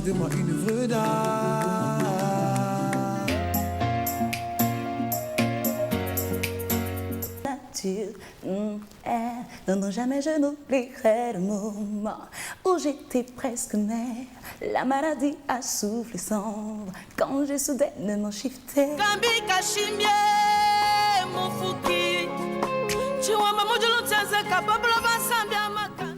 fais de moi une œuvre d'art. Non, non, jamais je n'oublierai le moment où j'étais presque mère. La maladie a soufflé sombre quand j'ai soudainement shifté. Gambi kashimye mufuki chiwamba mujulu tsaze kababla basambi amaka.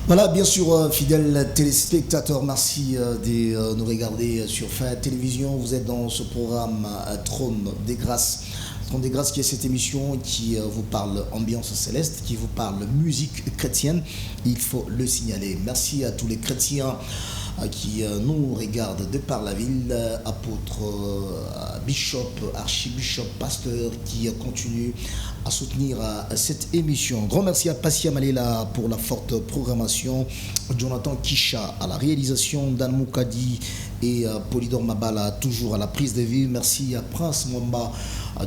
Voilà, bien sûr, fidèles téléspectateurs, merci de nous regarder sur Fin Télévision. Vous êtes dans ce programme Trône des Grâces. Trône des Grâces qui est cette émission qui vous parle ambiance céleste, qui vous parle musique chrétienne. Il faut le signaler. Merci à tous les chrétiens qui nous regardent de par la ville, apôtres, bishop, archibishop, pasteur qui continue à soutenir cette émission. Grand merci à Passia Malela pour la forte programmation, Jonathan Kisha à la réalisation, Dan Moukadi et Polydor Mabala toujours à la prise de vue. Merci à Prince Mwamba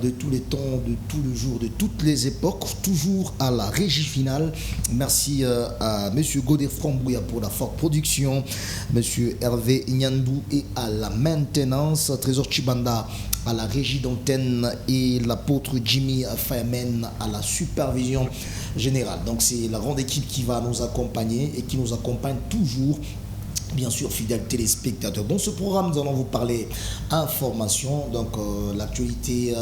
de tous les temps, de tous les jours, de toutes les époques, toujours à la régie finale. Merci à Monsieur Godé Frambouya pour la forte production, Monsieur Hervé Nyandou et à la maintenance, Trésor Chibanda à la régie d'antenne et l'apôtre Jimmy Fireman à la supervision générale. Donc c'est la grande équipe qui va nous accompagner et qui nous accompagne toujours. Bien sûr, fidèles téléspectateurs. Dans ce programme, nous allons vous parler information, donc l'actualité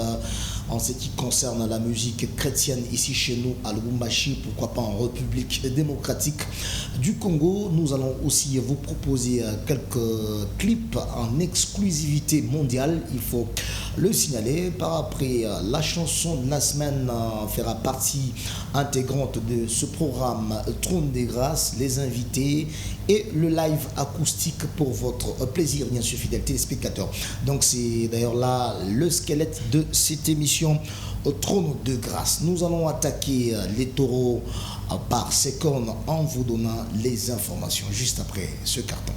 en ce qui concerne la musique chrétienne ici chez nous à Lubumbashi, pourquoi pas en République démocratique du Congo. Nous allons aussi vous proposer quelques clips en exclusivité mondiale, il faut le signaler. Par après, la chanson de la semaine fera partie intégrante de ce programme Trône des Grâces, les invités et le live acoustique pour votre plaisir, bien sûr, fidèles téléspectateurs. Donc c'est d'ailleurs là le squelette de cette émission au Trône de Grâce. Nous allons attaquer les taureaux par ses cornes en vous donnant les informations juste après ce carton.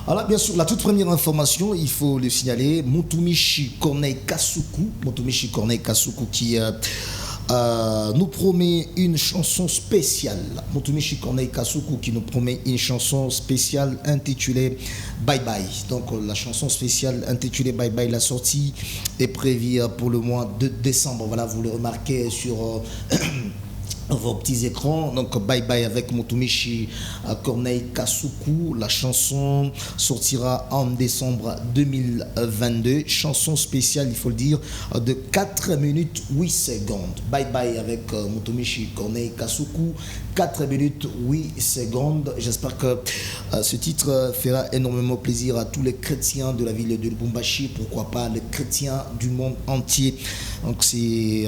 Alors bien sûr, la toute première information, il faut le signaler, Motumishi Corneille Kasuku qui nous promet une chanson spéciale. Motumishi Corneille Kasuku qui nous promet une chanson spéciale intitulée Bye Bye. Donc la chanson spéciale intitulée Bye Bye, la sortie est prévue pour le mois de décembre. Voilà, vous le remarquez sur vos petits écrans. Donc Bye Bye avec Motumishi Corneille Kasuku. La chanson sortira en décembre 2022. Chanson spéciale, il faut le dire, de 4 minutes 8 secondes. Bye Bye avec Motumishi Corneille Kasuku. 4 minutes 8 secondes. J'espère que ce titre fera énormément plaisir à tous les chrétiens de la ville de Lubumbashi, pourquoi pas les chrétiens du monde entier. Donc c'est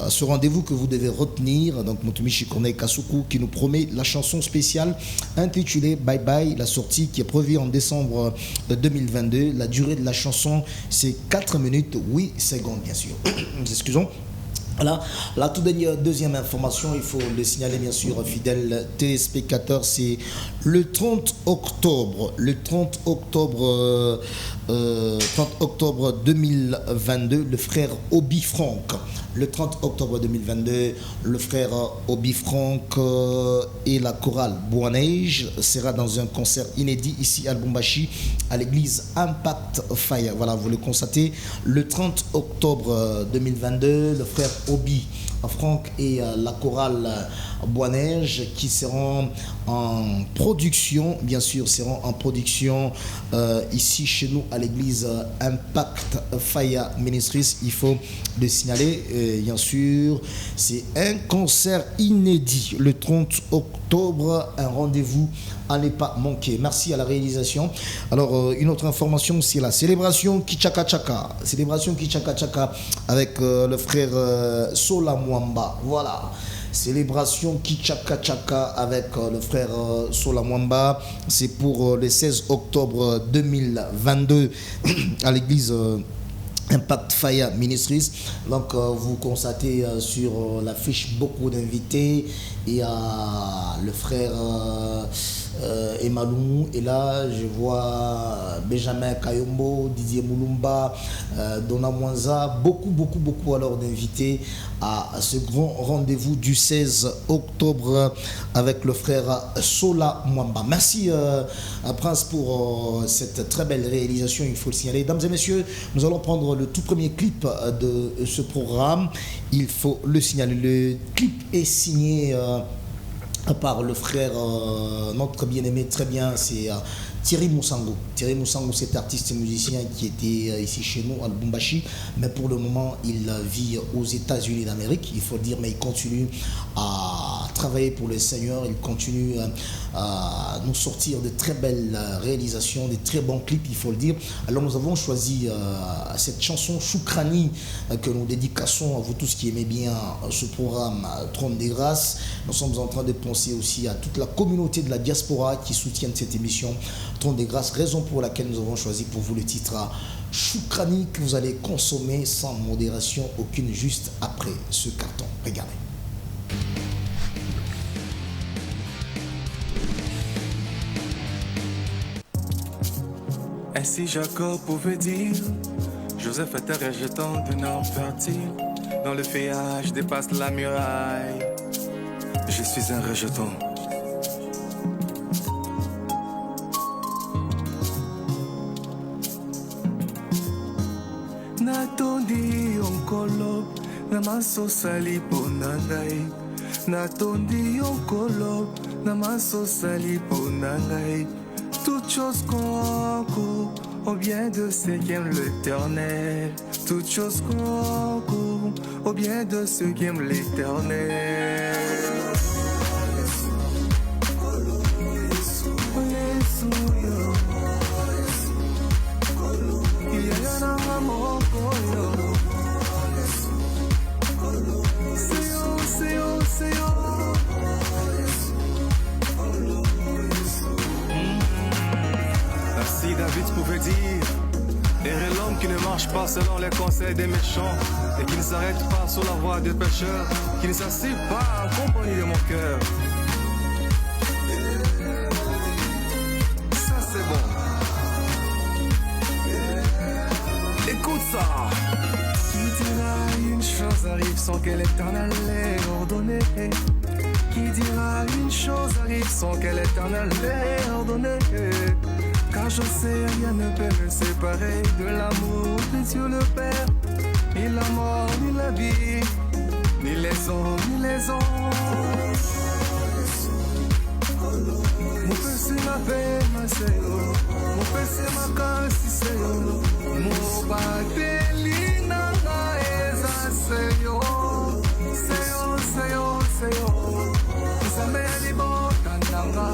ce rendez-vous que vous devez retenir. Donc Motumishi Corneille Kasuku qui nous promet la chanson spéciale intitulée Bye Bye, la sortie qui est prévue en décembre 2022. La durée de la chanson c'est 4 minutes 8 secondes, bien sûr. Nous excusons. Voilà, la toute dernière, deuxième information, il faut le signaler bien sûr, fidèles téléspectateurs, c'est le 30 octobre. Le 30 octobre 2022, le frère Obi Frank. Le 30 octobre 2022, le frère Obi Frank et la chorale Boaneige sera dans un concert inédit ici à Lubumbashi, à l'église Impact Fire. Voilà, vous le constatez, le 30 octobre 2022, le frère Obi Frank et la chorale Boaneige qui seront en production, bien sûr, seront en production ici chez nous à l'église Impact Fire Ministries. Il faut le signaler, bien sûr, c'est un concert inédit le 30 octobre, un rendez-vous à ne pas manquer. Merci à la réalisation. Alors, une autre information, c'est la célébration Kichaka Chaka. Célébration Kichaka Chaka avec le frère Sola Mwamba. Voilà. Célébration Kichaka Chaka avec le frère Sola Mwamba. C'est pour le 16 octobre 2022 à l'église Impact Fire Ministries. Donc vous constatez sur l'affiche beaucoup d'invités. Il y a le frère Emalou, et là je vois Benjamin Kayombo, Didier Moulumba, Dona Mwanza, beaucoup alors d'invités à ce grand rendez-vous du 16 octobre avec le frère Sola Mwamba. Merci Prince pour cette très belle réalisation, il faut le signaler. Mesdames et messieurs, nous allons prendre le tout premier clip de ce programme, il faut le signaler. Le clip est signé par le frère, notre bien-aimé, très bien, c'est Thierry Moussango. Thierry Moussango, c'est artiste et musicien qui était ici chez nous à Lubumbashi, mais pour le moment, il vit aux États-Unis d'Amérique, il faut le dire, mais il continue à travailler pour le Seigneur, il continue à nous sortir de très belles réalisations, de très bons clips, il faut le dire. Alors nous avons choisi cette chanson Choukrani que nous dédicassons à vous tous qui aimez bien ce programme Trône des Grâces. Nous sommes en train de penser aussi à toute la communauté de la diaspora qui soutiennent cette émission Trône des Grâces, raison pour laquelle nous avons choisi pour vous le titre Choukrani que vous allez consommer sans modération aucune juste après ce carton. Regardez. Ainsi Jacob pouvait dire, Joseph est un rejeton d'un homme fertile, dont le feuillage dépasse la muraille. Je suis un rejeton. Natondi onkolo, namaso sali ponangai. Natondi onkolo, namaso sali ponangai. Toutes choses concourent au bien de ceux qui aiment l'Éternel. Toutes choses concourent au bien de ceux qui aiment l'Éternel. David pouvait dire, erre l'homme qui ne marche pas selon les conseils des méchants et qui ne s'arrête pas sur la voie des pécheurs, qui ne s'assied pas en compagnie de mon cœur. Ça c'est bon. Écoute ça. Qui dira une chose arrive sans que l'Éternel l'ait ordonné. Qui dira une chose arrive sans que l'Éternel l'ait ordonné. Car je sais, rien ne peut me séparer de l'amour de Dieu le Père. Ni la mort, ni la vie, ni les hommes, ni les anges. Mon péché m'a fait ma seyo, mon péché m'a cassé seyo, mon pâté nanga eza seyo, seyo, seyo, seyo, Zame libota nanga.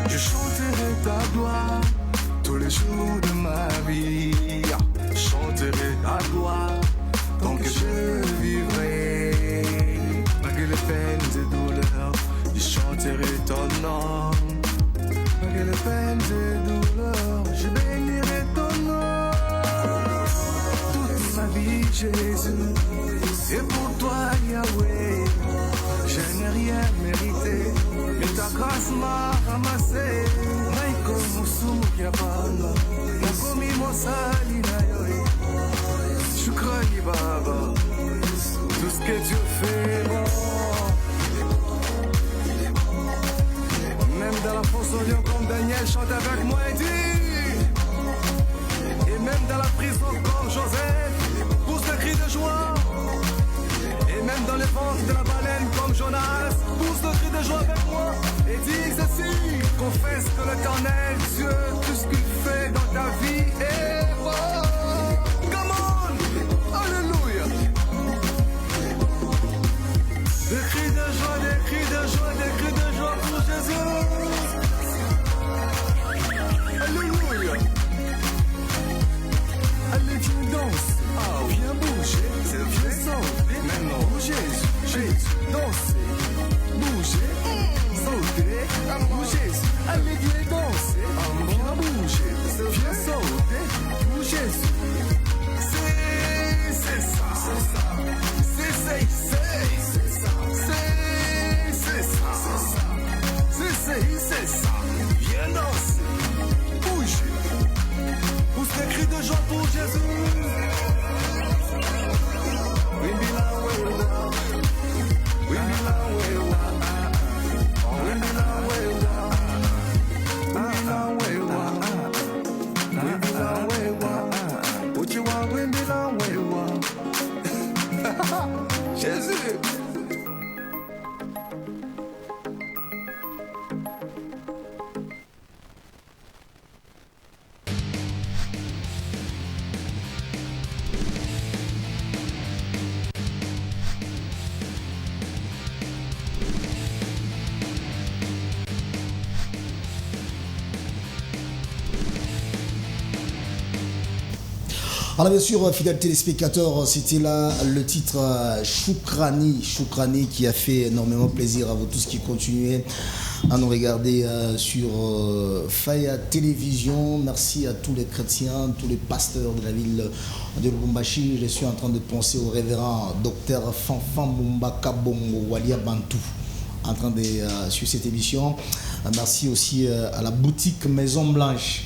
Je chanterai ta gloire tous les jours de ma vie. Je chanterai ta gloire tant que je vivrai. Malgré les peines et douleurs, je chanterai ton nom. Malgré les peines et douleurs, je bénirai ton nom. Toute ma vie, Jésus, c'est pour toi Yahweh. Je n'ai rien mérité, mais ta grâce m'a ramassé. Maïko Moussou Yabala, Nakomi Mosali Nayoy. Shukrani Baba, tout ce que Dieu fait bon. Même dans la fosse au lion comme Daniel chante avec moi et dit. Et même dans la prison comme Joseph pousse le cri de joie. Et même dans les ventres de la baleine comme Jonas pousse le cri de joie avec moi. Et dis ceci, confesse que l'Éternel Dieu, tout ce qu'il fait dans ta vie est bon. Come on, alléluia. Des cris de joie, des cris de joie, des cris de joie pour Jésus. Alléluia. Allez, viens danse, viens bouger, viens sauter. Maintenant, Jésus, Jésus, danser, bouger, sauter, Jésus. Allez, viens danser, viens bouger, viens sauter, Jésus. C'est ça, c'est ça, c'est ça, c'est ça, viens danser, bouger, pousse des cris de joie pour Jésus. Jésus. Alors bien sûr, fidèles téléspectateurs, c'était là le titre Choukrani, Choukrani qui a fait énormément plaisir à vous tous qui continuez à nous regarder sur Faya Télévision. Merci à tous les chrétiens, tous les pasteurs de la ville de Lubumbashi. Je suis en train de penser au révérend docteur Fanfan Mumbaka Bongo Walia Bantou en train de suivre cette émission. Merci aussi à la boutique Maison Blanche.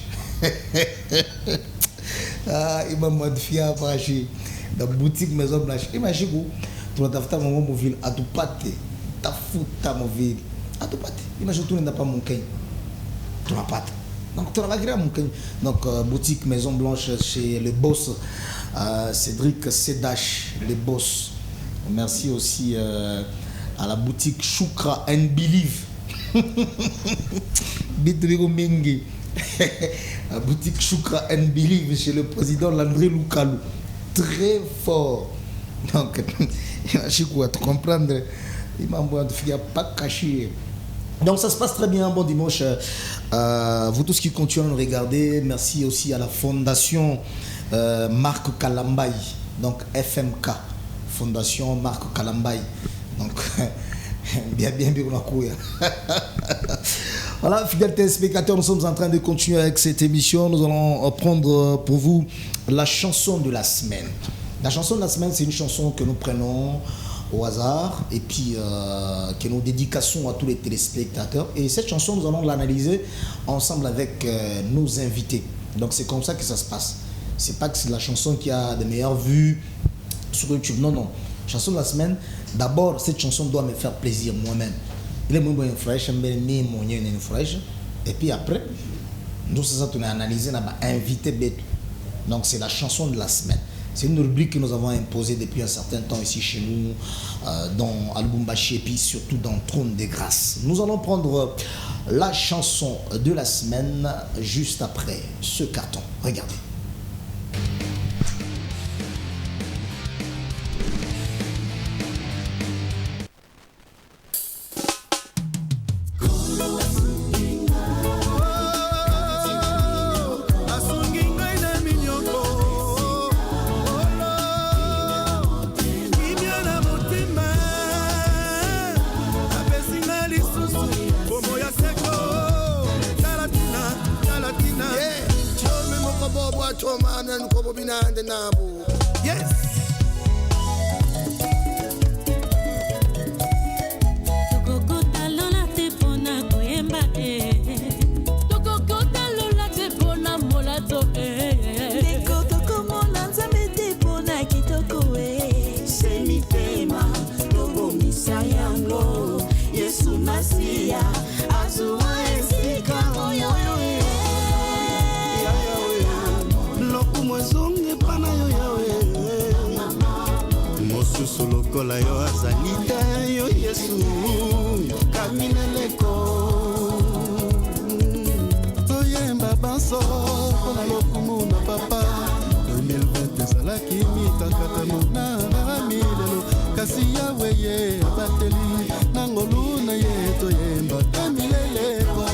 Il m'a modifié à Parachi. La boutique Maison Blanche. Imaginez-vous, tu as fait mon mobile à tout pâté. Tu as foutu ta mobile à tout pâté. Imagine tu n'as pas mon cain. Tu n'as pas. Donc tu n'as pas mon cain. Donc boutique Maison Blanche chez le boss Cédric Sedache, le boss. Merci aussi à la boutique Choukra and Believe. Bitrigo Mengi. La boutique Choukra and Believe chez le président Landré Loukalou. Très fort. Donc, je crois te comprendre. Il m'a pas caché. Donc ça se passe très bien. Bon dimanche. Vous tous qui continuez à nous regarder. Merci aussi à la fondation Marc Kalambay. Donc FMK. Fondation Marc Kalambay. Donc bien on a couru. Voilà, fidèles téléspectateurs, nous sommes en train de continuer avec cette émission. Nous allons prendre pour vous la chanson de la semaine. La chanson de la semaine, c'est une chanson que nous prenons au hasard et puis que nous dédicassons à tous les téléspectateurs. Et cette chanson, nous allons l'analyser ensemble avec nos invités. Donc c'est comme ça que ça se passe. C'est pas que c'est la chanson qui a de meilleures vues sur YouTube. Non, non. Chanson de la semaine, d'abord, cette chanson doit me faire plaisir moi-même. Il est bon fraîche, mais mon une fraîche. Et puis après, nous ça on a analysé, on a invité Beto. Donc c'est la chanson de la semaine. C'est une rubrique que nous avons imposée depuis un certain temps ici chez nous, dans Lubumbashi et puis surtout dans Trône des Grâces. Nous allons prendre la chanson de la semaine juste après ce carton. Regardez. Yes. lokola yo azali te yo Yesu kamineleko toyemba banso mpona lokumu na papa 2020 ezalaki mitakatano na baramilelo kasi yawe ye abateli na ngolu na ye toyemba kamileleko.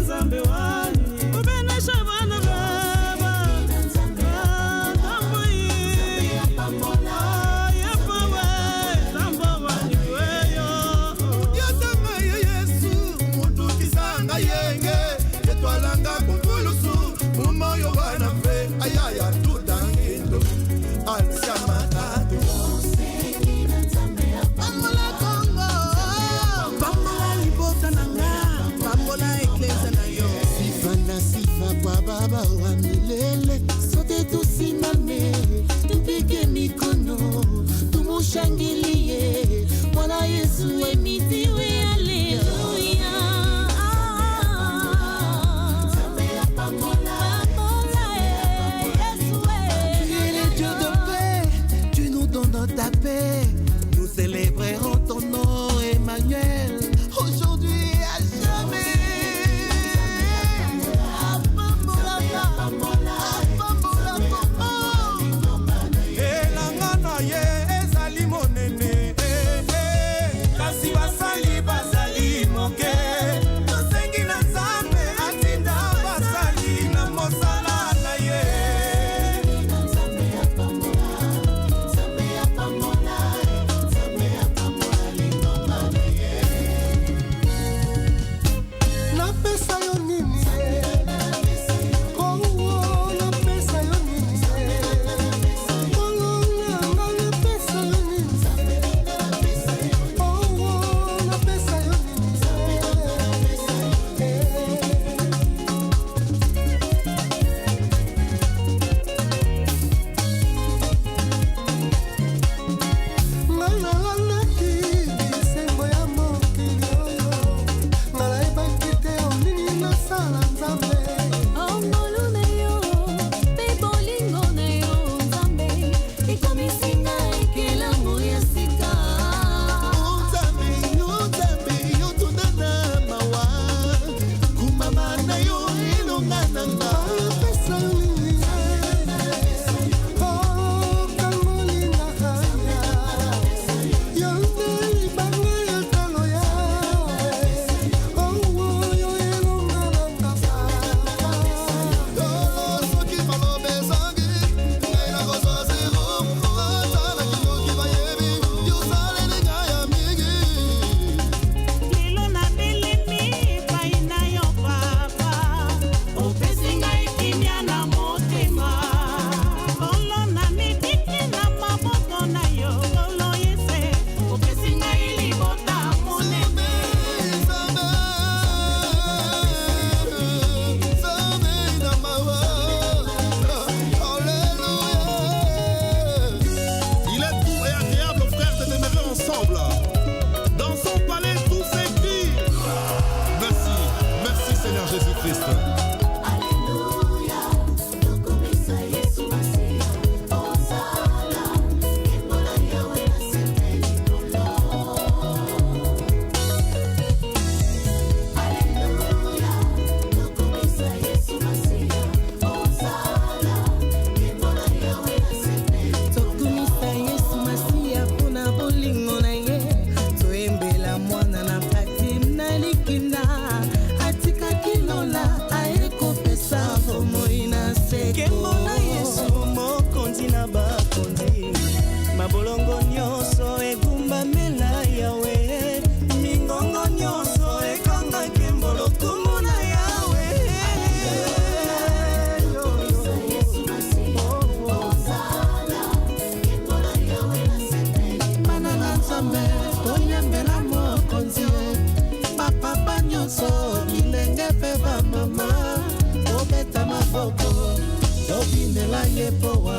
Zambi wani, ubena shabana baba, tambu nkembo na Yesu mokonzi na bakonzi mabolongo nyonso egumbamela yawe mingongo nyonso ekanga nkembo lokumu na yawe mana na nzambe tonyembela mokonzi bapapa nyonso bilenge mpe bamama obeta maboko tobinela ye powa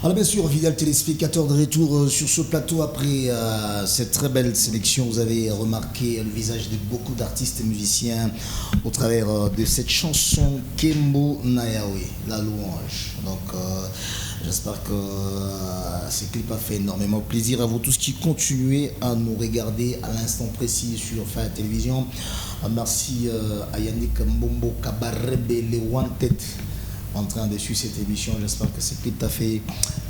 Alors bien sûr, fidèles téléspectateurs, de retour sur ce plateau après cette très belle sélection. Vous avez remarqué le visage de beaucoup d'artistes et musiciens au travers de cette chanson Kembo Nayawe, la louange. Donc j'espère que ce clip a fait énormément plaisir à vous tous qui continuez à nous regarder à l'instant précis sur Fire Télévision. Merci à Yannick Mbombo Kabarebe, les Wanted, en train de suivre cette émission. J'espère que ce clip t'a fait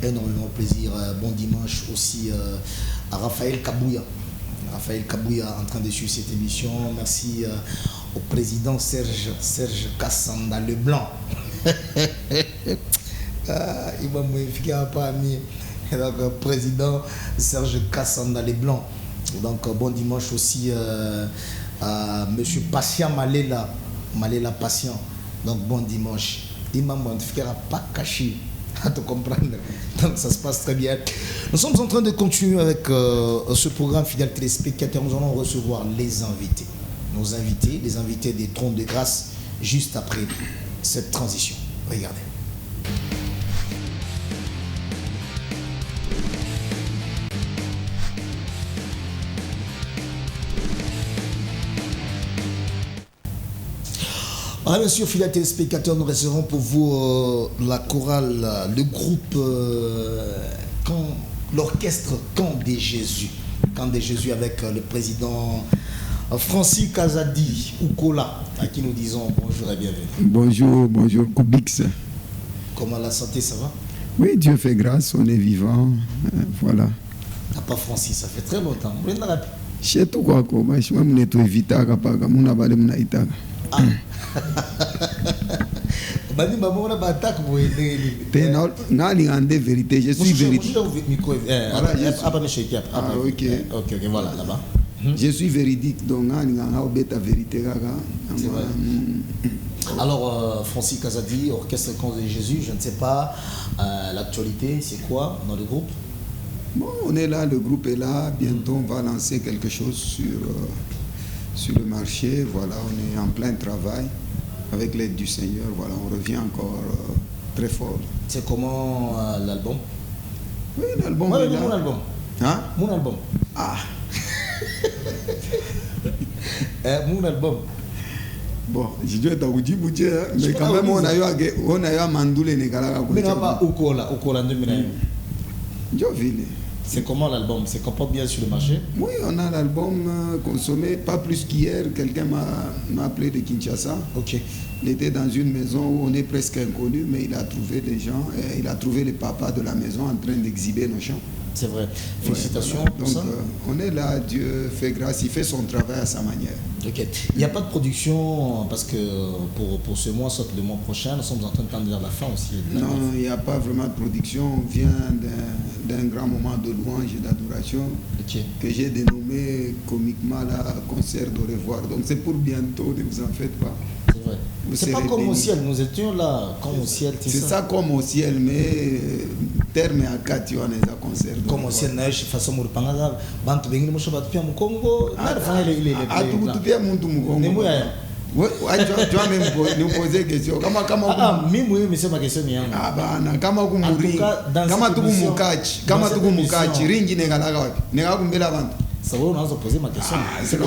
énormément plaisir. Bon dimanche aussi à Raphaël Kabouya. Raphaël Kabouya en train de suivre cette émission. Merci au président Serge Kassanda Leblanc. Il m'a modifié un peu ami. Donc président Serge Kassanda Leblanc. Donc bon dimanche aussi à monsieur Patient Malela Patient. Donc bon dimanche. Il m'a modifié pas caché. À te comprendre. Donc ça se passe très bien. Nous sommes en train de continuer avec ce programme fidèle téléspectateurs. Nous allons recevoir les invités. Nos invités, les invités des trônes de grâce, juste après cette transition. Regardez. Ah, bien sûr, fidèles téléspectateurs, nous recevrons pour vous la chorale, le groupe, l'orchestre Camp des Jésus. Camp des Jésus avec le président Francis Kazadi Oukola, à qui nous disons bonjour et bienvenue. Bonjour, Koubix. Comment la santé, ça va? Oui, Dieu fait grâce, on est vivant, voilà. T'as pas Francis, ça fait très longtemps. Chez tout quoi, je suis évité à Kapaga, mon abalé, mon aïtaga. Bani maman on a attaque pour aider. Non, vérité, je suis véridique. Ok, voilà là-bas. Je suis véridique, donc on vérité. C'est vrai. Alors, Francis Kazadi, Orchestre Conte de Jésus, je ne sais pas, l'actualité, c'est quoi dans le groupe? Bon, on est là, le groupe est là, bientôt on va lancer quelque chose sur le marché, voilà, on est en plein travail, avec l'aide du Seigneur, voilà, on revient encore très fort. C'est comment l'album? Oui, l'album est là. Mon album. Hein? Mon album. Ah. Mon album. Bon, je dois t'avouer, mais quand même, on a eu à Mandoule et Nekala. Mais non, pas Okola 2001. C'est comment l'album? C'est comporte bien sur le marché? Oui, on a l'album consommé, pas plus qu'hier. Quelqu'un m'a appelé de Kinshasa. Ok. Il était dans une maison où on est presque inconnu, mais il a trouvé des gens, il a trouvé le papa de la maison en train d'exhiber nos chants. C'est vrai. Félicitations. Ouais, pour donc, ça. On est là, Dieu fait grâce, il fait son travail à sa manière. Ok. Il n'y a pas de production parce que pour ce mois, soit le mois prochain, nous sommes en train de tendre vers la fin aussi. Non, il n'y a pas vraiment de production. On vient d'un grand moment de louange et d'adoration que j'ai dénommé comiquement là, concert de revoir. Donc c'est pour bientôt, ne vous en faites pas. C'est vrai. C'est pas comme au ciel, nous étions là, comme au ciel. C'est ça comme au ciel, mais terme à 4 ans, on a concert. Comme au ciel, je façon de parler, bantu bengi mo shoba tupia mu Congo, na fanya ile tout tupia muntu mu Congo. Oui, tu vas même nous poser question. Mais c'est ma question. Ah bana, kama tuku mukachi, ringi negalaga wapi? Negaga kumbela bantu. Ça va, on a posé ma question. C'est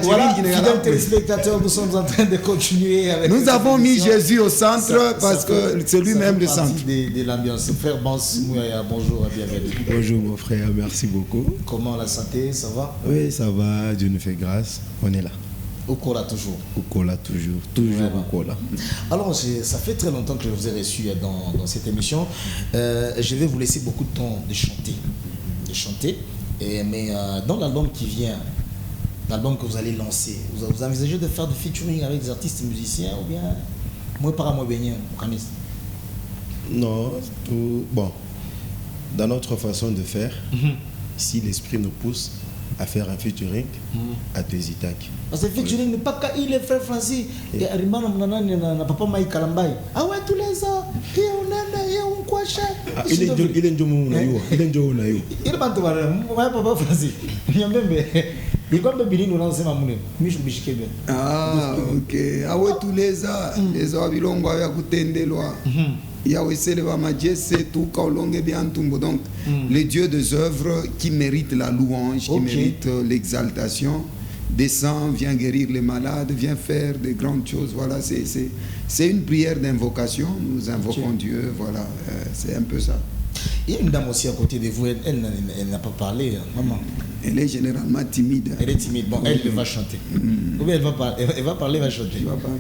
voilà, fidèles téléspectateurs, nous sommes en train de continuer avec. Nous avons mis Jésus au centre parce que c'est lui-même le centre. De l'ambiance. Frère Bans Mouyaya, bonjour, bienvenue. Bonjour mon frère, merci beaucoup. Comment la santé, ça va? Oui, ça va, Dieu nous fait grâce, on est là. Okola toujours. Okola toujours Okola. Alors, ça fait très longtemps que je vous ai reçu dans cette émission. Je vais vous laisser beaucoup de temps de chanter. Mais dans l'album qui vient, l'album que vous allez lancer, vous envisagez de faire du featuring avec des artistes musiciens ou bien moi par moi baigner Non, bon, dans notre façon de faire, si l'esprit nous pousse à faire un featuring, à Tézitak. Parce que le featuring n'est pas qu'il est frère Francis et Arimana n'a pas Maï Kalambaï. Ah ouais, tous les ans, il est il est papa Francis. Ah, ok. Ah ouais, tous les ans, les ans, il y a Kutende Loa. Yahweh Majesse, tout Kaolonge Biantumbo. Donc, les dieux des œuvres qui méritent la louange, qui méritent l'exaltation, descend, vient guérir les malades, vient faire des grandes choses. Voilà, c'est une prière d'invocation. Nous invoquons Dieu. Voilà, c'est un peu ça. Il y a une dame aussi à côté de vous, elle n'a pas parlé, maman. Elle est généralement timide. Elle est timide, bon, elle va chanter. Ou bien elle va parler, elle va chanter. Elle va parler.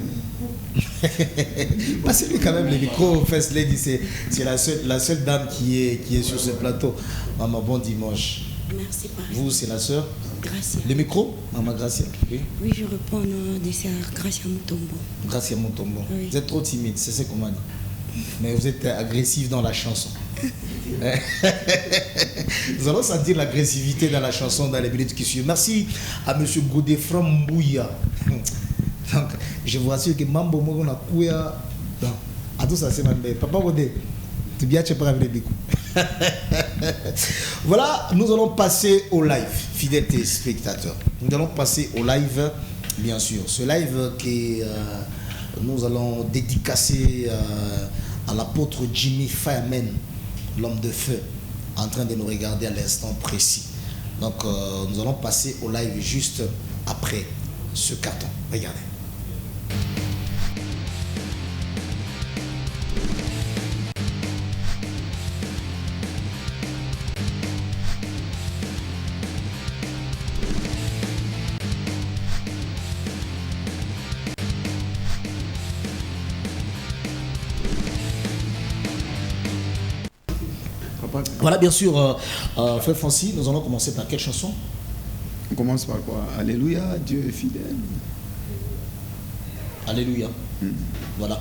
Passez-lui quand même le micro, First Lady, c'est la seule dame qui est sur ce plateau. Maman, bon dimanche. Merci, papa. Vous, c'est la sœur Gracia. Le micro, Maman Gracia. Oui, oui, je réponds au nom de sœur Gracia Mutombo. Gracia Mutombo. Oui. Vous êtes trop timide, c'est ce qu'on m'a dit. Mais vous êtes agressif dans la chanson. Nous allons sentir l'agressivité dans la chanson dans les minutes qui suivent. Merci à M. Godefroy Mbouya. Donc, je vous assure que Mambo Mogo na Kouya. À tout ça, c'est ma mère. Papa Godé, tu bien tu avec les bicou. Voilà, nous allons passer au live, fidèles téléspectateurs. Nous allons passer au live, bien sûr. Ce live que nous allons dédicacer à l'apôtre Jimmy Fireman, l'homme de feu, en train de nous regarder à l'instant précis. Donc, nous allons passer au live juste après ce carton. Regardez. Voilà, bien sûr, frère Francis, nous allons commencer par quelle chanson? On commence par quoi? Alléluia, Dieu est fidèle. Alléluia. Voilà.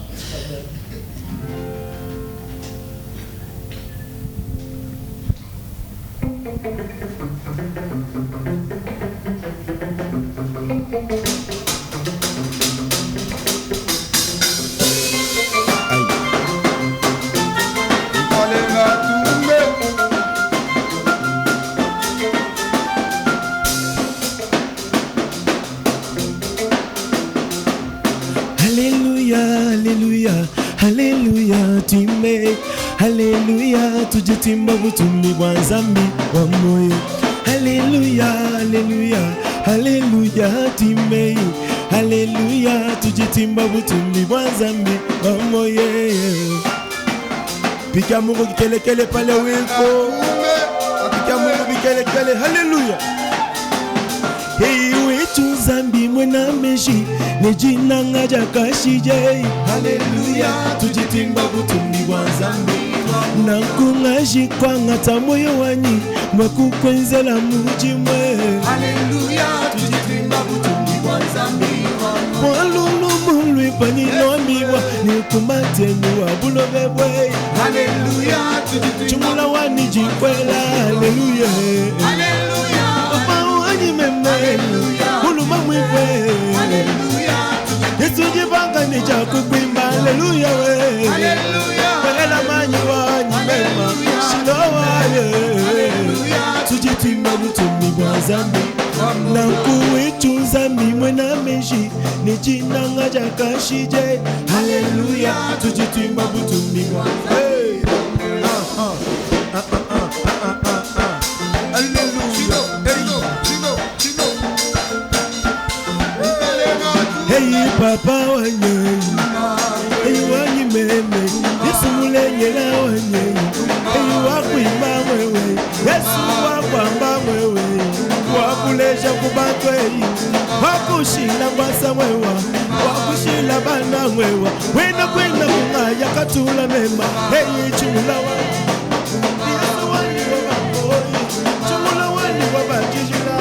Alléluia, tu m'es. Alléluia, tujitimba butumbi bwa nzambi wa moyo. Alléluia, alléluia, alléluia, tu m'es. Alléluia, tujitimba butumbi bwa nzambi wa moyo. Pika mungu kikelekele pale wiko. Pika mungu kikelekele, alléluia. Hey, wetu nzambi mwena meji nejina ngaja kashije. Haleluya, tujitimba butumbi bwa nzambi nankunga jikwa ngata moyo wanyi mwakukwenzela mujimwe. Haleluya, tujitimba butumbi bwa nzambi mwalulu mulwi paninombiwa nikumatenu wa bulobebwe. Haleluya, tujitimba chumula wani jikwela. Haleluya, haleluya, Muluma mwiwe. Yesu jibanga ni chakukwimba. Haleluya we. Wela manyi wanyi mema shilowa ye. Tujitimba butumbi bwa nzambi nankuwitu nzambi mwena meji nejina ngaja kashije. Haleluya, tujitimba butumbi bwa nzambi. Hey papa wanye, hey wanyi meme, Yesu mulenyela wanye, hey wakwimba mwewe, Yesu wakwamba mwewe, wakuleja kubatwe, wakushila kwasa mwewa, wakushila bana mwewa, wena kwenda kungaya katula mema. Hey chumula wanye, Yesu wanye wabakoi, chumula wanye wabakijila.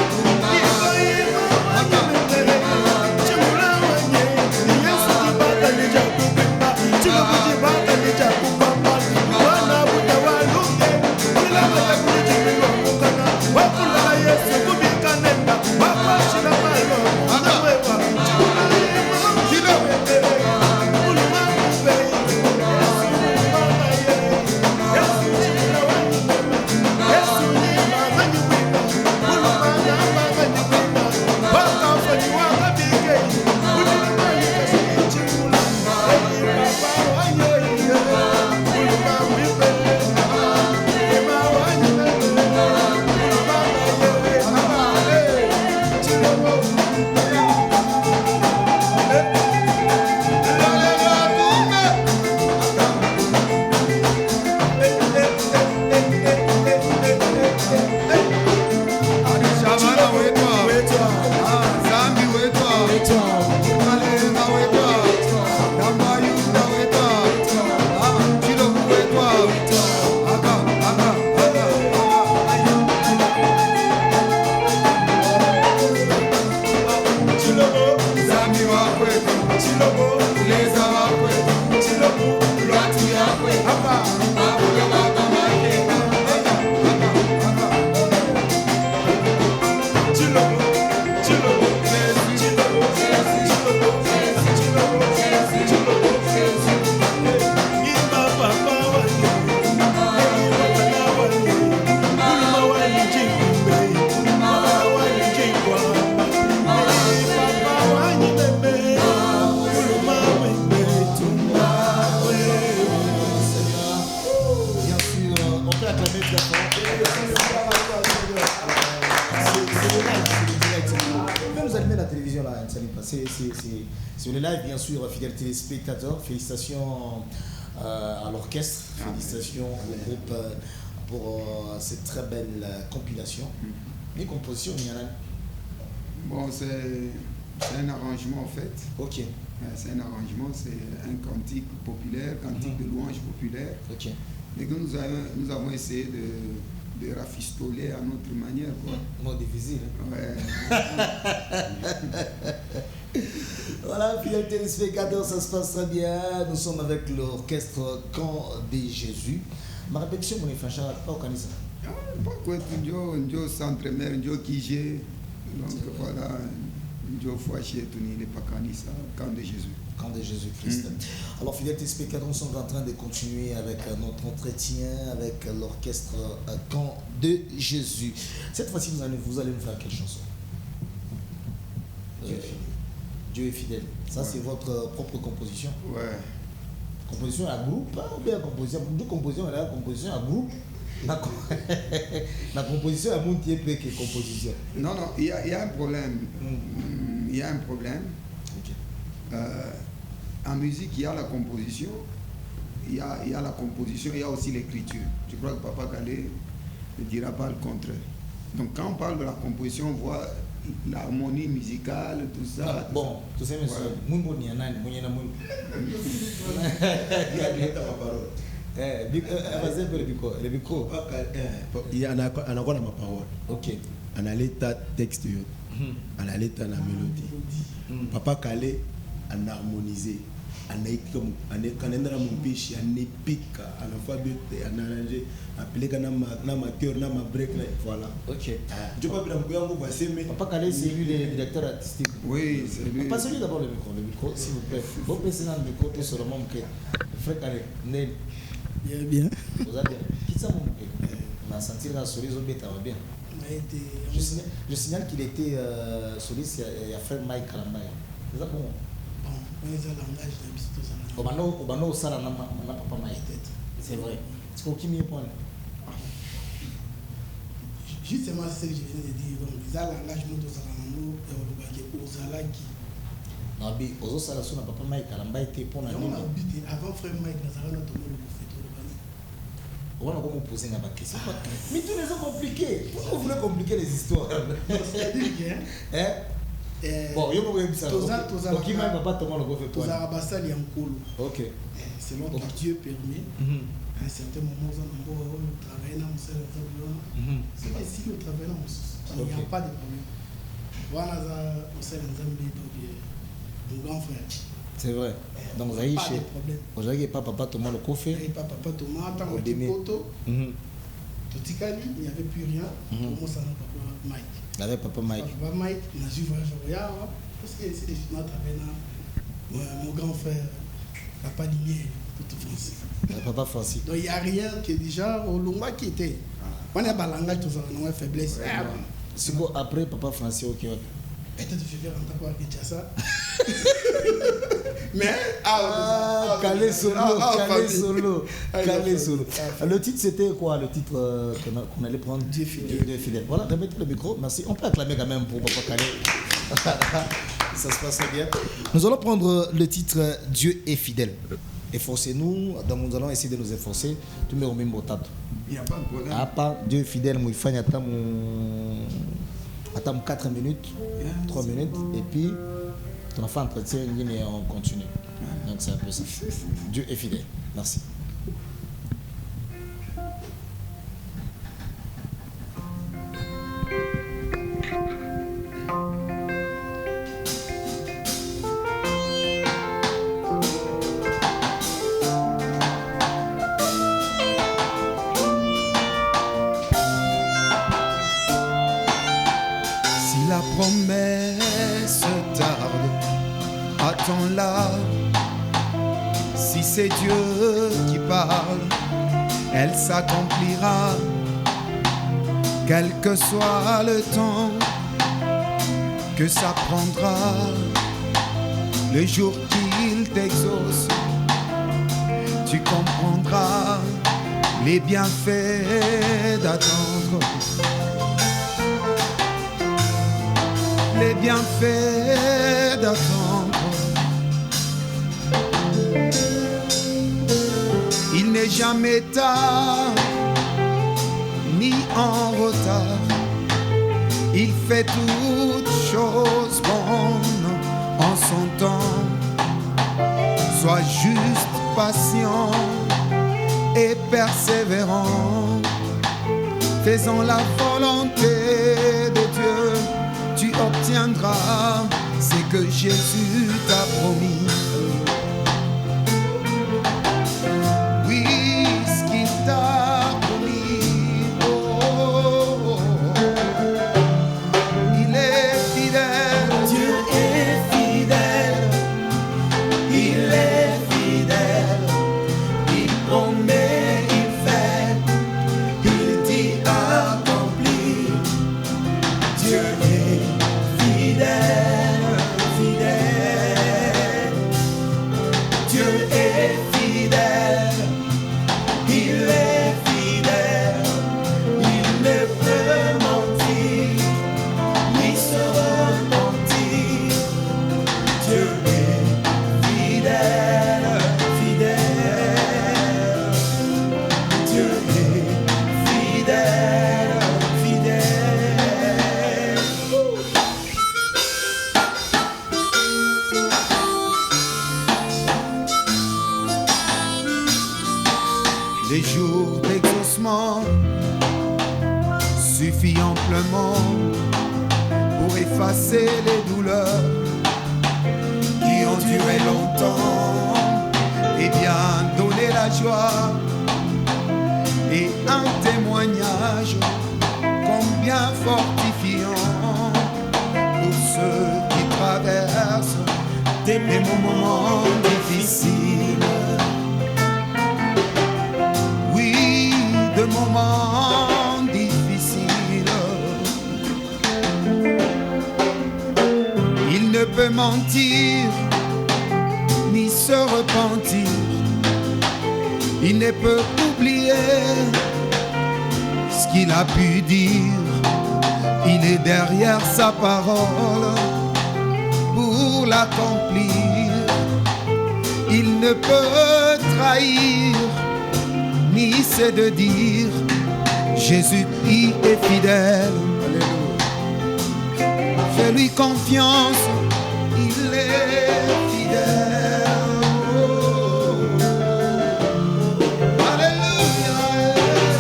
C'est le live, bien sûr, fidèles téléspectateurs. Félicitations à l'orchestre, félicitations au groupe pour cette très belle compilation. Les compositions, il y en a. Bon, c'est un arrangement en fait. Ok. C'est un arrangement, c'est un cantique populaire, cantique de louange populaire. Ok. Et que nous avons essayé de rafistoler à notre manière. Quoi. Mot difficile. Hein? Ouais. Voilà, fidèles téléspectateurs, ça se passe très bien. Nous sommes avec l'orchestre Camp de Jésus. Ma répétition, mon enfant, pas au Canisa. Pourquoi tu es centre-mère, tu es Kijé. Donc voilà, tu es Fouaché, tu n'es pas Canisa, Camp de Jésus. Camp de Jésus-Christ. Alors, fidèles téléspectateurs, nous sommes en train de continuer avec notre entretien avec l'orchestre Camp de Jésus. Cette fois-ci, vous allez nous faire quelle chanson? Dieu est fidèle. Ça, c'est votre propre composition? Ouais. Composition à groupe ou bien composition? Deux compositions, la composition à groupe. La composition à monter plus que composition. Non, il y a un problème. Il y a un problème. Okay. En musique, il y a la composition, il y a la composition, il y a aussi l'écriture. Je crois que Papa Kalé ne dira pas le contraire. Donc quand on parle de la composition, on voit l'harmonie musicale, tout ça. Ah, bon, tout ça, monsieur. Vas-y un peu le micro. Il y en a quoi dans ma parole. Ok. On a l'état texte, on a l'état la mélodie. Papa Kalé en harmonisé, en épique, en épique, en alphabet, en arrangé, appelé ma cœur, ma break, voilà. Ok. Je ne peux pas passer, mais. Papa Kalé, c'est lui le directeur artistique. Oui, c'est lui. Passez-lui d'abord le micro, s'il vous plaît. Vous passez dans le micro, tout seulement que frère Kalé, Bien. vous avez bien. Qui ça, mon bouquet? On a senti la souris au bêta, bien. Je signale qu'il était soliste, il y a frère Mike Kalambay. C'est ça bon? Obano Sala n'a pas Mike. C'est vrai. C'est pour qui m'y point? Justement, c'est ce que je venais de dire. Donc, ils ont langage nous non, mais aux autres salations n'a pas Mike Kalambay était pour la nuit. Avant frère Mike, nous avons notre mot. On va comment poser la question. Mais tous les gens compliqués. Pourquoi vous voulez compliquer les histoires? C'est-à-dire que bon, il y a ça. Donc, il m'a pas tomber le gros fait pour Zarabasali en colo. Ok. Selon que Dieu permet, à un certain moment, on va travailler dans le seul. C'est que si nous travaillons dans il n'y a pas de problème. Voilà, on sait mon grand frère. C'est vrai. Donc, vous avez chez. Vous avez pas papa Thomas le coffre. Pas papa Thomas, tant que photo. Totikali, il n'y avait plus rien. Comment ça n'a pas Mike. Avec papa Mike. Papa Mike, on a vu voyage. Parce que c'est des films à travers mon grand frère, Papa Limier, tout français. Papa Francis. Donc il n'y a rien que déjà au Longwa qui était. On a un langage, tout ça, on a une faiblesse. C'est bon, après Papa Francis, ok. Peut-être que je vais rentrer à Kinshasa. Mais Calé solo. Le titre c'était quoi? Le titre qu'on allait prendre? Dieu fidèle. Voilà, remettez le micro, merci. On peut acclamer quand même pour Papa Kalé. Ça se passe bien. Nous allons prendre le titre Dieu est fidèle. Efforcez-nous, donc nous allons essayer de nous efforcer. Tout le monde au tatou. Il n'y a pas de problème. À part Dieu est fidèle, il faut attendre 4 minutes, 3 minutes, et puis on a fait un entretien et on continue. Donc c'est un peu ça. Dieu est fidèle. Merci. La promesse tarde, attends-la. Si c'est Dieu qui parle, elle s'accomplira. Quel que soit le temps que ça prendra, le jour qu'il t'exauce, tu comprendras les bienfaits d'attendre. Les bienfaits d'attendre. Il n'est jamais tard ni en retard. Il fait toutes choses bonnes en son temps. Sois juste patient et persévérant. Faisons la volonté de Dieu. Tu obtiendras c'est que Jésus t'a promis. Oui, ce qu'il t'a promis, il est fidèle. Dieu est fidèle, il est fidèle, il promet, il fait, il dit accompli. Dieu est fidèle, fidèle. Dieu est fidèle, il est fidèle, il ne peut mentir, ni se repentir. Dieu est fidèle, fidèle. Dieu est fidèle, fidèle. Les jours d'exaucement suffisent amplement pour effacer les douleurs qui ont duré longtemps et bien donner la joie et un témoignage combien fortifiant pour ceux qui traversent des moments difficiles. Oui, de moments difficiles. Il ne peut mentir ni se repentir. Il ne peut oublier ce qu'il a pu dire. Il est derrière sa parole pour l'accomplir. Il ne peut trahir ni c'est de dire Jésus il est fidèle. Alléluia. Fais-lui confiance, il est fidèle. Alléluia.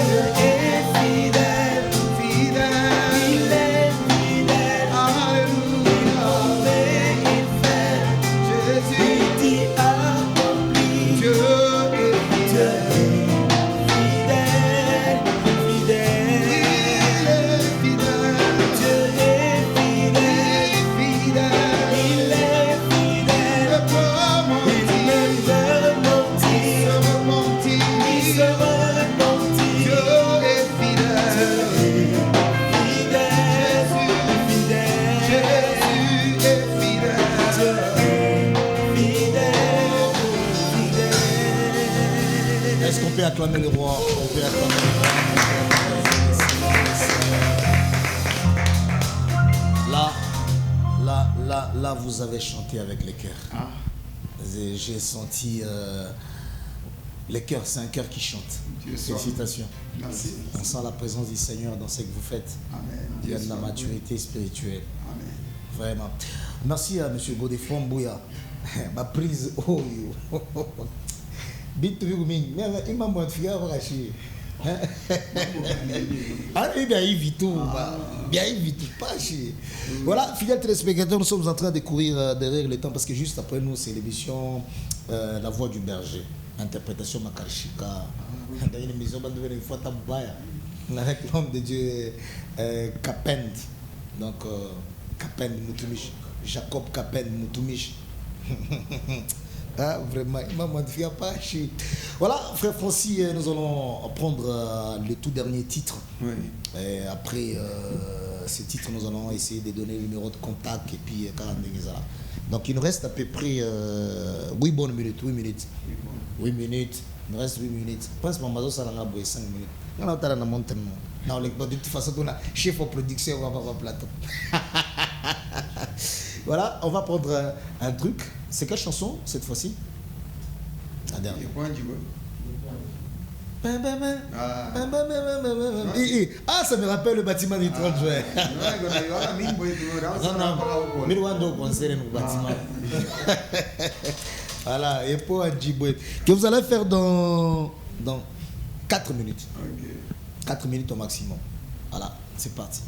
Dieu est fidèle, Fidèle. il est fidèle. Alléluia. Mais il fait, Jésus, il dit accompli. Dieu est Dieu fidèle. est fidèle, Il fidèle. est fidèle. Dieu est fidèle, Fidèle. il est fidèle. Ne peut Il ne mentir. peut mentir, Se repentir. ni se repentir. Dieu est fidèle. Fidèle, fidèle. Jésus est fidèle. Dieu est fidèle, fidèle. Est-ce qu'on peut acclamer le roi? On peut acclamer le roi. Là, vous avez chanté avec les cœurs. J'ai senti les cœurs, c'est un cœur qui chante. Dieu soit. Félicitations. Merci. On sent la présence du Seigneur dans ce que vous faites. Amen. Il y a Dieu de la soit. maturité spirituelle. Amen. Vraiment. Merci à M. Godefroy Mbouya. Ma prise. Oh, yo. Bit mingi. Mais il m'a montré à Rachi. Allez, bien vite tout. Bien vite pas chez. Voilà, fidèles téléspectateurs, nous sommes en train de courir derrière le temps parce que juste après nous, c'est l'émission La Voix du Berger. Interprétation Makarishika. Dans une émission, on devait une fois Tabaya. Avec l'homme de Dieu Kapend. Donc, Kapend Moutoumich. Jacob Kapend Moutoumich. Ah, vraiment, il m'a modifié pas chez. Voilà, frère Francis, nous allons prendre le tout dernier titre. Oui. Et après ce titre, nous allons essayer de donner le numéro de contact et puis 40 minutes. Donc il nous reste à peu près 8 bonnes minutes. 8 minutes. 8 minutes. Il nous reste 8 minutes. Je pense que Mazo Salanga a 5 minutes. On a la montagne. Non, de toute façon, on a chef de production, on va pas plateau. Voilà, on va prendre un truc. C'est quelle chanson cette fois-ci? La dernière. Ah, ça me rappelle le bâtiment du 30 juin. Voilà, et pour Djiboué, que vous allez faire dans 4 minutes. 4 minutes au maximum. Voilà, c'est parti.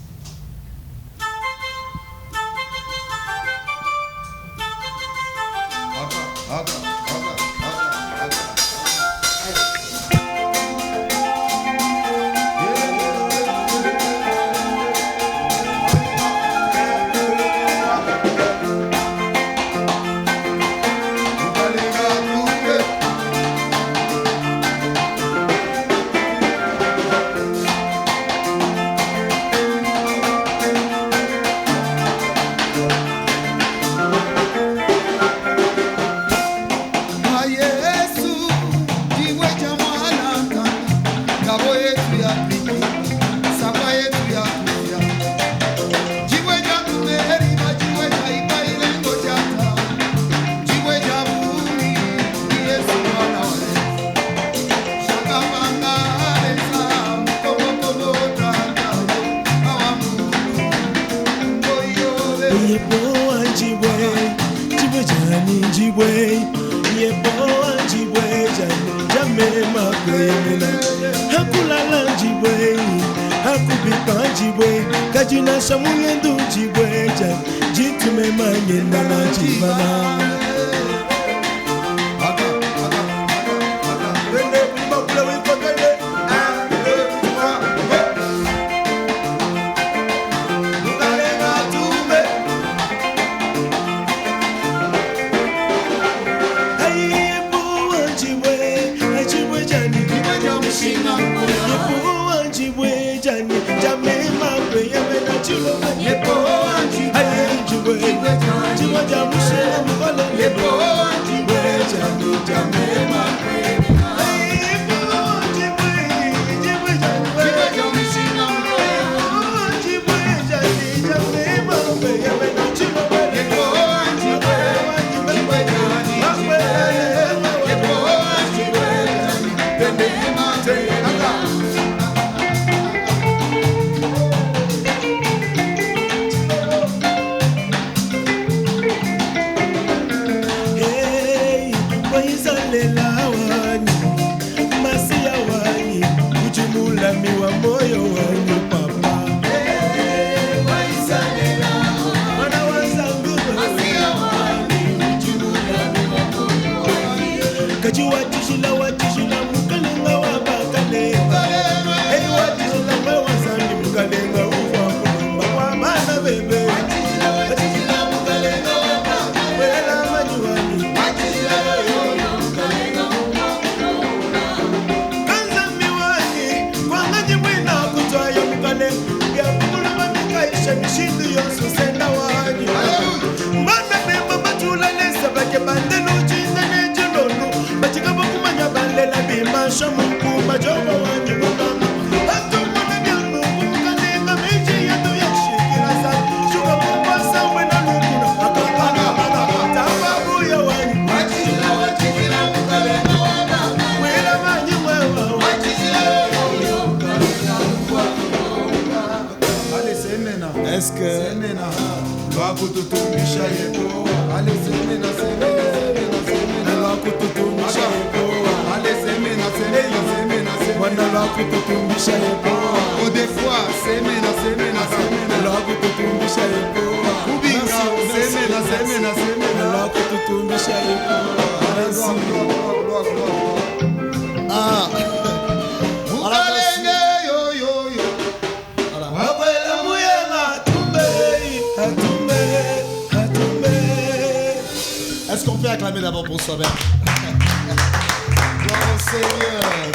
Est-ce qu'on peut acclamer d'abord pour soi-même?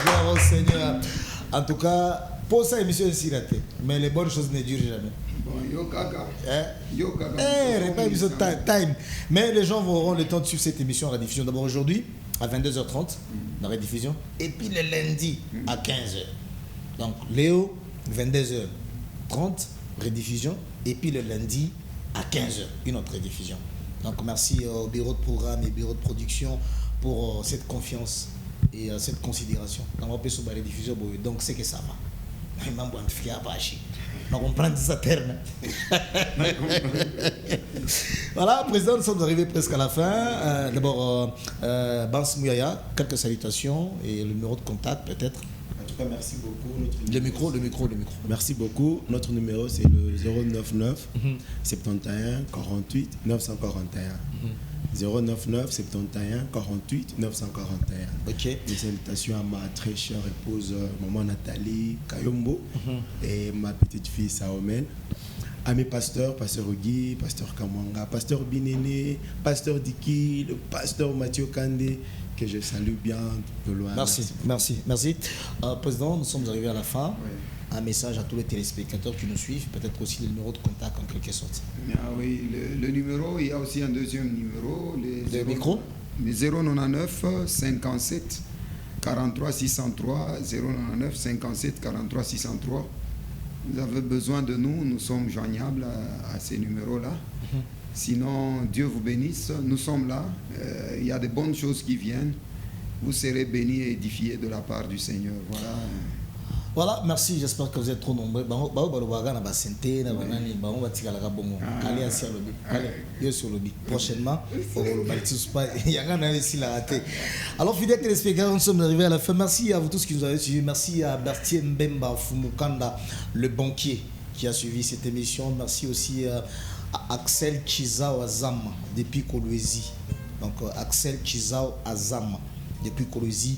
Gloire au Seigneur. En tout cas, pour ça, émission ici ratée. Mais les bonnes choses ne durent jamais. Yo kaka. Yo kaka. Pas émission time. Mais les gens auront le temps de suivre cette émission en rediffusion. D'abord aujourd'hui, à 22h30, la rediffusion. Et puis le lundi, à 15h. Donc Léo, 22h30, rediffusion. Et puis le lundi, à 15h, une autre rediffusion. Donc merci au bureau de programme et bureau de production pour cette confiance et cette considération. Donc on peut sur la rediffusion, donc c'est que ça va. Donc on prend des termes. Voilà, président, nous sommes arrivés presque à la fin. D'abord, Bans Mouyaya, quelques salutations et le numéro de contact peut-être. En tout cas, merci beaucoup. Le micro. Merci beaucoup. Notre numéro, c'est le 099 71 48 941. 099 71 48 941. Ok. Des salutations à ma très chère épouse maman Nathalie Kayombo et ma petite fille Saomel. À mes pasteurs, pasteur Guy, pasteur Kamwanga, pasteur Binene, pasteur Diki, le pasteur Mathieu Kandé, que je salue bien de loin. Merci. Président, nous sommes arrivés à la fin. Oui. Un message à tous les téléspectateurs qui nous suivent, peut-être aussi le numéro de contact en quelque sorte. Ah oui, le numéro, il y a aussi un deuxième numéro. Le micro 099 57 43 603, 099 57 43 603. Vous avez besoin de nous, nous sommes joignables à ces numéros-là. Sinon, Dieu vous bénisse, nous sommes là. Il y a de bonnes choses qui viennent. Vous serez bénis et édifiés de la part du Seigneur. Voilà, merci, j'espère que vous êtes trop nombreux. Prochainement, alors, fidèles téléspectateurs, nous sommes arrivés à la fin. Merci à vous tous qui nous avez suivis. Merci à Berthier Mbemba Fumukanda, le banquier, qui a suivi cette émission. Merci aussi à Axel Chizao Azam, depuis Kolwezi. Donc, Axel Chizao Azam, depuis Kolwezi,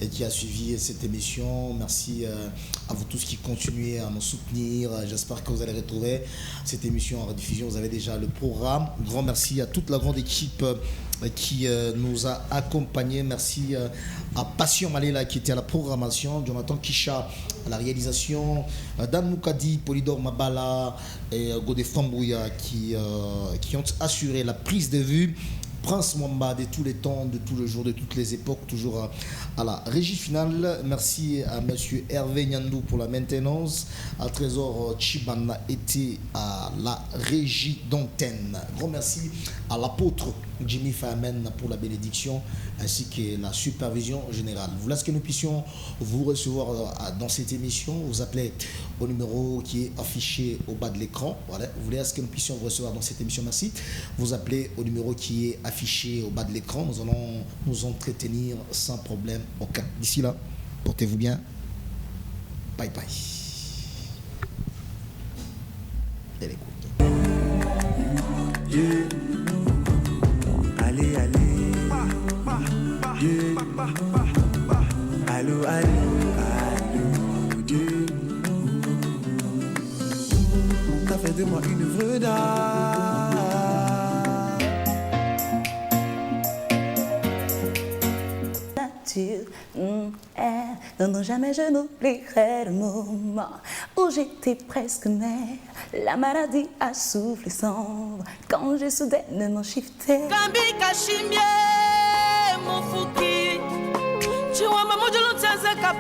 qui a suivi cette émission. Merci à vous tous qui continuez à nous soutenir. J'espère que vous allez retrouver cette émission en rediffusion. Vous avez déjà le programme. Grand merci à toute la grande équipe qui nous a accompagnés. Merci à Passion Malela qui était à la programmation, Jonathan Kisha à la réalisation, Dan Moukadi, Polydor Mabala et Godé Fambouya qui ont assuré la prise de vue. Prince Mwamba de tous les temps, de tous les jours, de toutes les époques, toujours à la régie finale. Merci à monsieur Hervé Nyandou pour la maintenance, à Trésor Chibana était à la régie d'antenne. Grand merci à l'apôtre Jimmy Famen pour la bénédiction ainsi que la supervision générale. Voilà ce que nous puissions vous recevoir dans cette émission. Vous appelez au numéro qui est affiché au bas de l'écran. Voilà. Vous voulez ce que nous puissions vous recevoir dans cette émission. Merci. Vous appelez au numéro qui est affiché au bas de l'écran. Nous allons nous entretenir sans problème aucun. D'ici là, portez-vous bien. Bye bye. Belle écoute. Allez, allez. Dieu. Allô, allô, allô, Dieu. T'as fait de moi une vraie dame. Non, non, jamais je n'oublierai le moment où j'étais presque mère. La maladie a soufflé sombre quand j'ai soudainement shifté. Gambi Kashimie, mon fouki. Tu vois, maman, je l'entends,